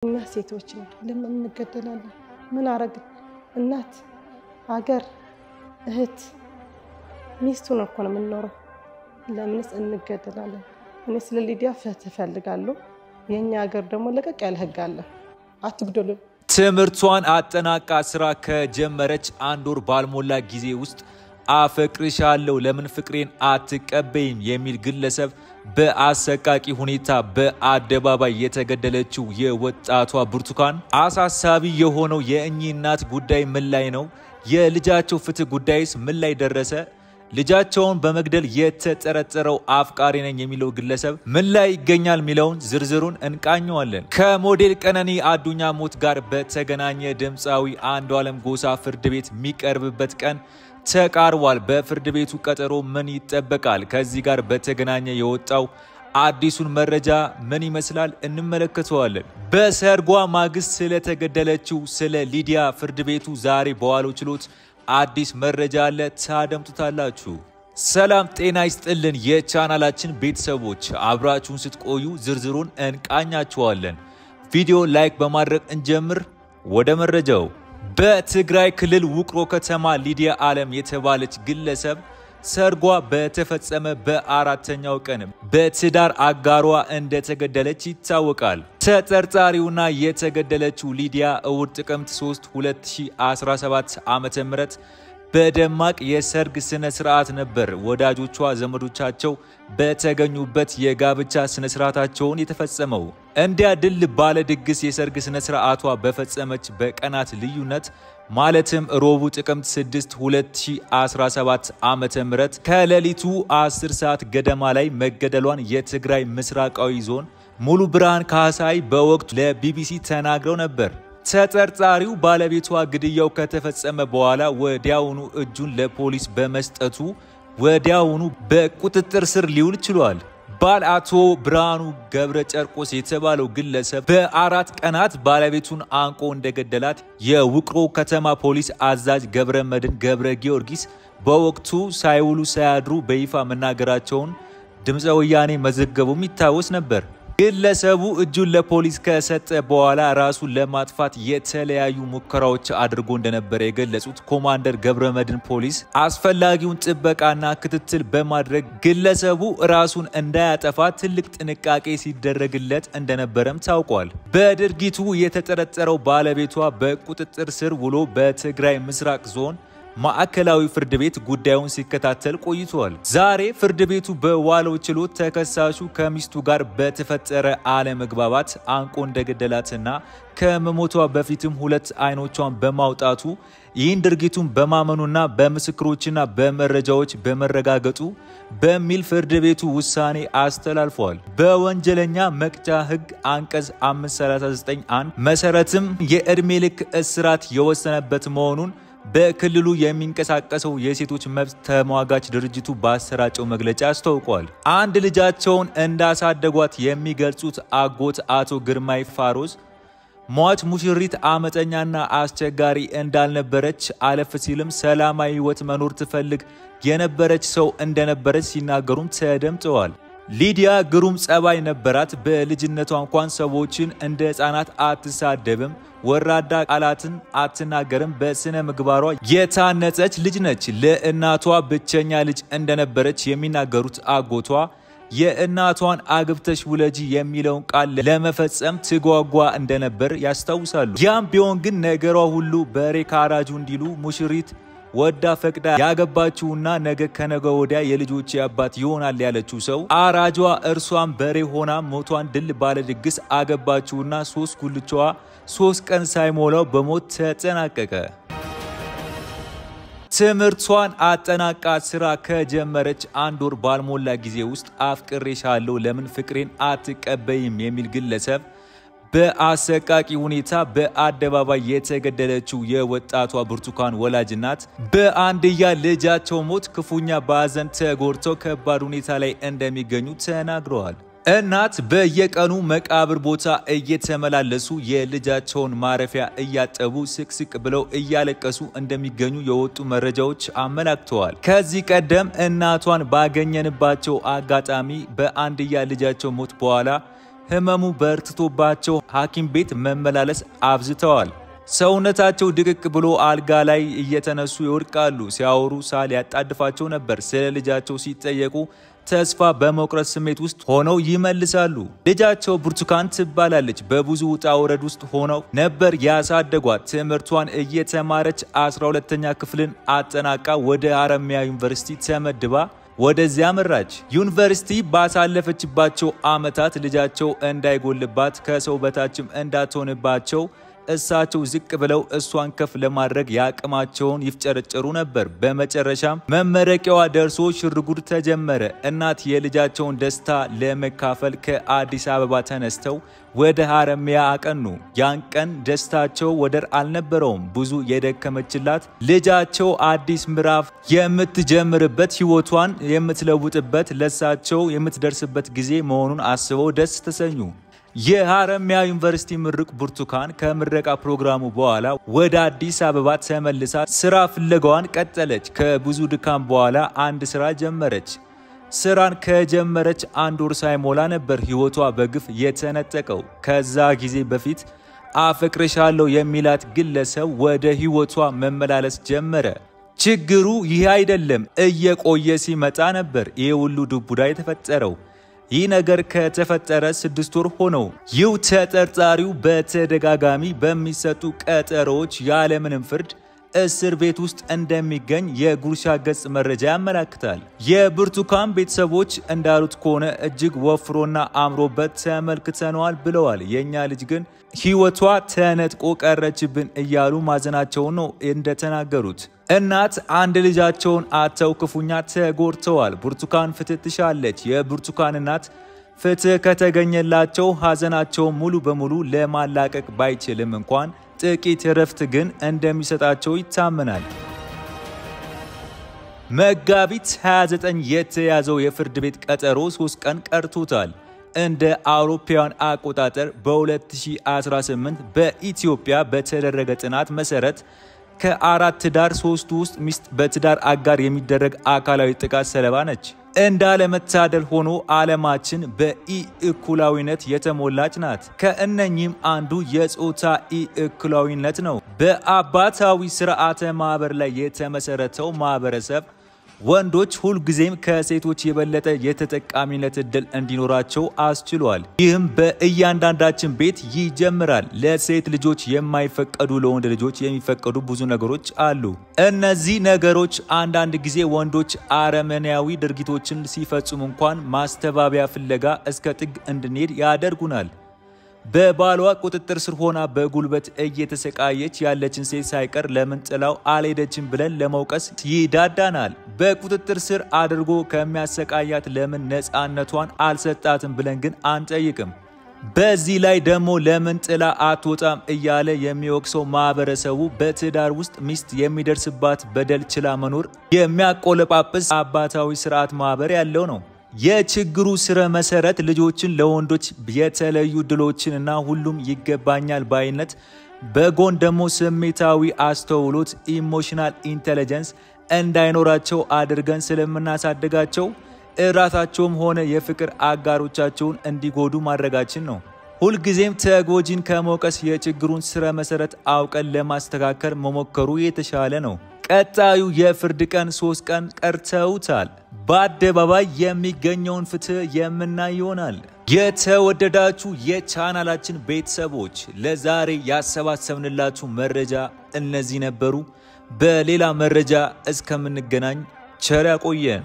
እኛ ሴቶች ለምን እንገደላለን? ምን አረግ? እናት ሀገር እህት ሚስቱን እኮ ነው የምንኖረው። ለምንስ እንገደላለን? እኔ ስለ ሊዲያ ፍትህ ፈልጋለሁ። የኛ ሀገር ደግሞ ለቀቅ ያለ ህግ አለ። አትግደሉ። ትምህርቷን አጠናቃ ስራ ከጀመረች አንድ ወር ባልሞላ ጊዜ ውስጥ አፈቅርሻለሁ ለምን ፍቅሬን አትቀበይም የሚል ግለሰብ በአሰቃቂ ሁኔታ በአደባባይ የተገደለችው የወጣቷ ብርቱካን አሳሳቢ የሆነው የእኚህ እናት ጉዳይ ምን ላይ ነው? የልጃቸው ፍትህ ጉዳይስ ምን ላይ ደረሰ? ልጃቸውን በመግደል የተጠረጠረው አፍቃሪ ነኝ የሚለው ግለሰብ ምን ላይ ይገኛል ሚለውን ዝርዝሩን እንቃኘዋለን። ከሞዴል ቀነኒ አዱኛ ሞት ጋር በተገናኘ ድምፃዊ አንዱዓለም ጎሳ ፍርድ ቤት የሚቀርብበት ቀን ተቃርቧል። በፍርድ ቤቱ ቀጠሮ ምን ይጠበቃል? ከዚህ ጋር በተገናኘ የወጣው አዲሱን መረጃ ምን ይመስላል እንመለከተዋለን። በሰርጓ ማግስት ስለተገደለችው ስለ ሊዲያ ፍርድ ቤቱ ዛሬ በዋለው ችሎት አዲስ መረጃ አለ፣ ታደምጡታላችሁ። ሰላም ጤና ይስጥልን የቻናላችን ቤተሰቦች፣ አብራችሁን ስትቆዩ ዝርዝሩን እንቃኛችኋለን። ቪዲዮ ላይክ በማድረግ እንጀምር። ወደ መረጃው። በትግራይ ክልል ውቅሮ ከተማ ሊዲያ አለም የተባለች ግለሰብ ሰርጓ በተፈጸመ በአራተኛው ቀን በትዳር አጋሯ እንደተገደለች ይታወቃል። ተጠርጣሪውና የተገደለችው ሊዲያ እሁድ ጥቅምት 3 2017 ዓ.ም በደማቅ የሰርግ ስነ ስርዓት ነበር ወዳጆቿ ዘመዶቻቸው በተገኙበት የጋብቻ ስነ ስርዓታቸውን የተፈጸመው። እንዲያ ድል ባለ ድግስ የሰርግ ስነ ስርዓቷ በፈጸመች በቀናት ልዩነት ማለትም ሮቡ ጥቅምት 6 2017 ዓ.ም ከሌሊቱ 10 ሰዓት ገደማ ላይ መገደሏን የትግራይ ምስራቃዊ ዞን ሙሉ ብርሃን ካሳይ በወቅቱ ለቢቢሲ ተናግረው ነበር። ተጠርጣሪው ባለቤቷ ግድያው ከተፈጸመ በኋላ ወዲያውኑ እጁን ለፖሊስ በመስጠቱ ወዲያውኑ በቁጥጥር ስር ሊውል ችሏል። ባል አቶ ብርሃኑ ገብረ ጨርቆስ የተባለው ግለሰብ በ4 ቀናት ባለቤቱን አንቆ እንደገደላት የውቅሮ ከተማ ፖሊስ አዛዥ ገብረመድህን ገብረ ጊዮርጊስ በወቅቱ ሳይውሉ ሳያድሩ በይፋ መናገራቸውን ድምፀ ወያኔ መዘገቡም ይታወስ ነበር። ግለሰቡ እጁን ለፖሊስ ከሰጠ በኋላ ራሱን ለማጥፋት የተለያዩ ሙከራዎች አድርጎ እንደነበረ የገለጹት ኮማንደር ገብረመድህን ፖሊስ አስፈላጊውን ጥበቃና ክትትል በማድረግ ግለሰቡ ራሱን እንዳያጠፋ ትልቅ ጥንቃቄ ሲደረግለት እንደነበረም ታውቋል። በድርጊቱ የተጠረጠረው ባለቤቷ በቁጥጥር ስር ውሎ በትግራይ ምስራቅ ዞን ማዕከላዊ ፍርድ ቤት ጉዳዩን ሲከታተል ቆይቷል። ዛሬ ፍርድ ቤቱ በዋለው ችሎት ተከሳሹ ከሚስቱ ጋር በተፈጠረ አለመግባባት አንቆ እንደገደላትና ከመሞቷ በፊትም 2 አይኖቿን በማውጣቱ ይህን ድርጊቱን በማመኑና በምስክሮችና በመረጃዎች በመረጋገጡ በሚል ፍርድ ቤቱ ውሳኔ አስተላልፏል። በወንጀለኛ መቅጫ ሕግ አንቀጽ 539(1) መሰረትም የዕድሜ ልክ እስራት የወሰነበት መሆኑን በክልሉ የሚንቀሳቀሰው የሴቶች መብት ተሟጋች ድርጅቱ ባሰራጨው መግለጫ አስታውቋል። አንድ ልጃቸውን እንዳሳደጓት የሚገልጹት አጎት አቶ ግርማይ ፋሮስ ሟች ሙሽሪት አመፀኛና አስቸጋሪ እንዳልነበረች አለፍ ሲልም ሰላማዊ ሕይወት መኖር ትፈልግ የነበረች ሰው እንደነበረች ሲናገሩም ተደምጠዋል። ሊዲያ ግሩም ጸባይ ነበራት። በልጅነቷ እንኳን ሰዎችን እንደ ህፃናት አትሳደብም፣ ወራዳ ቃላትን አትናገርም። በስነ ምግባሯ የታነጸች ልጅ ነች። ለእናቷ ብቸኛ ልጅ እንደነበረች የሚናገሩት አጎቷ የእናቷን አግብተሽ ውለጂ የሚለውን ቃል ለመፈጸም ትጓጓ እንደነበር ያስታውሳሉ። ያም ቢሆን ግን ነገሯ ሁሉ በሬ ካራጁ እንዲሉ ሙሽሪት ወዳ ፈቅዳ ያገባችውና ነገ ከነገ ወዲያ የልጆች አባት ይሆናል ያለችው ሰው አራጇ እርሷን በሬ ሆና ሞቷን ድል ባለ ድግስ አገባችውና 3 ጉልቻዋ 3 ቀን ሳይሞላው በሞት ተጠናቀቀ። ትምህርቷን አጠናቃ ስራ ከጀመረች አንድ ወር ባልሞላ ጊዜ ውስጥ አፍቅሬሻለሁ ለምን ፍቅሬን አትቀበይም የሚል ግለሰብ በአሰቃቂ ሁኔታ በአደባባይ የተገደለችው የወጣቷ ብርቱካን ወላጅ እናት በአንድያ ልጃቸው ሞት ክፉኛ በሐዘን ተጎድተው ከባድ ሁኔታ ላይ እንደሚገኙ ተናግረዋል። እናት በየቀኑ መቃብር ቦታ እየተመላለሱ የልጃቸውን ማረፊያ እያጠቡ ስቅስቅ ብለው እያለቀሱ እንደሚገኙ የወጡ መረጃዎች አመላክተዋል። ከዚህ ቀደም እናቷን ባገኘንባቸው አጋጣሚ በአንድያ ልጃቸው ሞት በኋላ ህመሙ በርትቶባቸው ሐኪም ቤት መመላለስ አብዝተዋል። ሰውነታቸው ድቅቅ ብሎ አልጋ ላይ እየተነሱ ይወድቃሉ። ሲያወሩ ሳል ያጣድፋቸው ነበር። ስለ ልጃቸው ሲጠየቁ ተስፋ በመቁረጥ ስሜት ውስጥ ሆነው ይመልሳሉ። ልጃቸው ብርቱካን ትባላለች። በብዙ ውጣ ውረድ ውስጥ ሆነው ነበር ያሳደጓት። ትምህርቷን እየተማረች 12ኛ ክፍልን አጠናቃ ወደ ሀረማያ ዩኒቨርሲቲ ተመድባ ወደዚያ መራች። ዩኒቨርሲቲ ባሳለፈችባቸው ዓመታት ልጃቸው እንዳይጎልባት ከሰው በታችም እንዳትሆንባቸው እሳቸው ዝቅ ብለው እሷን ከፍ ለማድረግ ያቅማቸውን ይፍጨረጨሩ ነበር። በመጨረሻም መመረቂያዋ ደርሶ ሽርጉድ ተጀመረ። እናት የልጃቸውን ደስታ ለመካፈል ከአዲስ አበባ ተነስተው ወደ ሀረማያ አቀኑ። ያን ቀን ደስታቸው ወደር አልነበረውም። ብዙ የደከመችላት ልጃቸው አዲስ ምዕራፍ የምትጀምርበት ህይወቷን የምትለውጥበት ለሳቸው የምትደርስበት ጊዜ መሆኑን አስበው ደስ ተሰኙ። የሀረማያ ዩኒቨርሲቲ ምሩቅ ብርቱካን ከምረቃ ፕሮግራሙ በኋላ ወደ አዲስ አበባ ተመልሳ ስራ ፍለጋዋን ቀጠለች። ከብዙ ድካም በኋላ አንድ ስራ ጀመረች። ስራን ከጀመረች 1 ወር ሳይሞላ ነበር ህይወቷ በግፍ የተነጠቀው። ከዛ ጊዜ በፊት አፈቅርሻለሁ የሚላት ግለሰብ ወደ ህይወቷ መመላለስ ጀመረ። ችግሩ ይህ አይደለም፣ እየቆየ ሲመጣ ነበር ይሄ ሁሉ ዱብዳ የተፈጠረው። ይህ ነገር ከተፈጠረ 6 ወር ሆነው። ይው ተጠርጣሪው በተደጋጋሚ በሚሰጡ ቀጠሮዎች ያለምንም ፍርድ እስር ቤት ውስጥ እንደሚገኝ የጉርሻ ገጽ መረጃ ያመለክታል። የብርቱካን ቤተሰቦች እንዳሉት ከሆነ እጅግ ወፍሮና አምሮበት ተመልክተነዋል ብለዋል። የኛ ልጅ ግን ህይወቷ ተነጥቆ ቀረችብን እያሉ ማዘናቸውን ነው እንደተናገሩት። እናት አንድ ልጃቸውን አተው ክፉኛ ተጎድተዋል። ብርቱካን ፍትህ ትሻለች። የብርቱካን እናት ፍትህ ከተገኘላቸው ሀዘናቸውን ሙሉ በሙሉ ለማላቀቅ ባይችልም እንኳን ጥቂት ረፍት ግን እንደሚሰጣቸው ይታመናል። መጋቢት 29 የተያዘው የፍርድ ቤት ቀጠሮ 3 ቀን ቀርቶታል። እንደ አውሮፓውያን አቆጣጠር በ2018 በኢትዮጵያ በተደረገ ጥናት መሰረት ከ4 ትዳር 3 ውስጥ ሚስት በትዳር አጋር የሚደረግ አካላዊ ጥቃት ሰለባ ነች። እንዳለመታደል ሆኖ ዓለማችን በኢእኩላዊነት የተሞላች ናት። ከእነኚህም አንዱ የጾታ ኢእኩላዊነት ነው። በአባታዊ ስርዓተ ማህበር ላይ የተመሰረተው ማህበረሰብ ወንዶች ሁልጊዜም ከሴቶች የበለጠ የተጠቃሚነት እድል እንዲኖራቸው አስችሏል። ይህም በእያንዳንዳችን ቤት ይጀምራል። ለሴት ልጆች የማይፈቀዱ ለወንድ ልጆች የሚፈቀዱ ብዙ ነገሮች አሉ። እነዚህ ነገሮች አንዳንድ ጊዜ ወንዶች አረመኔያዊ ድርጊቶችን ሲፈጽሙ እንኳን ማስተባበያ ፍለጋ እስከ ጥግ እንድንሄድ ያደርጉናል። በባሏ ቁጥጥር ስር ሆና በጉልበት እየተሰቃየች ያለችን ሴት ሳይቀር ለምን ጥላው አልሄደችም ብለን ለመውቀስ ይዳዳናል። በቁጥጥር ስር አድርጎ ከሚያሰቃያት ለምን ነፃነቷን አልሰጣትም ብለን ግን አንጠይቅም። በዚህ ላይ ደግሞ ለምን ጥላ አትወጣም እያለ የሚወቅሰው ማህበረሰቡ በትዳር ውስጥ ሚስት የሚደርስባት በደል ችላ መኖር የሚያቆለጳጵስ አባታዊ ስርዓት ማህበር ያለው ነው። የችግሩ ስረ መሰረት ልጆችን ለወንዶች የተለዩ ድሎችንና ሁሉም ይገባኛል ባይነት በጎን ደግሞ ስሜታዊ አስተውሎት ኢሞሽናል ኢንተለጀንስ እንዳይኖራቸው አድርገን ስለምናሳድጋቸው እራሳቸውም ሆነ የፍቅር አጋሮቻቸውን እንዲጎዱ ማድረጋችን ነው። ሁልጊዜም ተጎጂን ከመውቀስ የችግሩን ስረ መሰረት አውቀን ለማስተካከል መሞከሩ የተሻለ ነው። ቀጣዩ የፍርድ ቀን 3 ቀን ቀርተውታል። በአደባባይ የሚገኘውን ፍትህ የምናይ ይሆናል። የተወደዳችሁ የቻናላችን ቤተሰቦች ለዛሬ ያሰባሰብንላችሁ መረጃ እነዚህ ነበሩ። በሌላ መረጃ እስከምንገናኝ ቸር ያቆየን።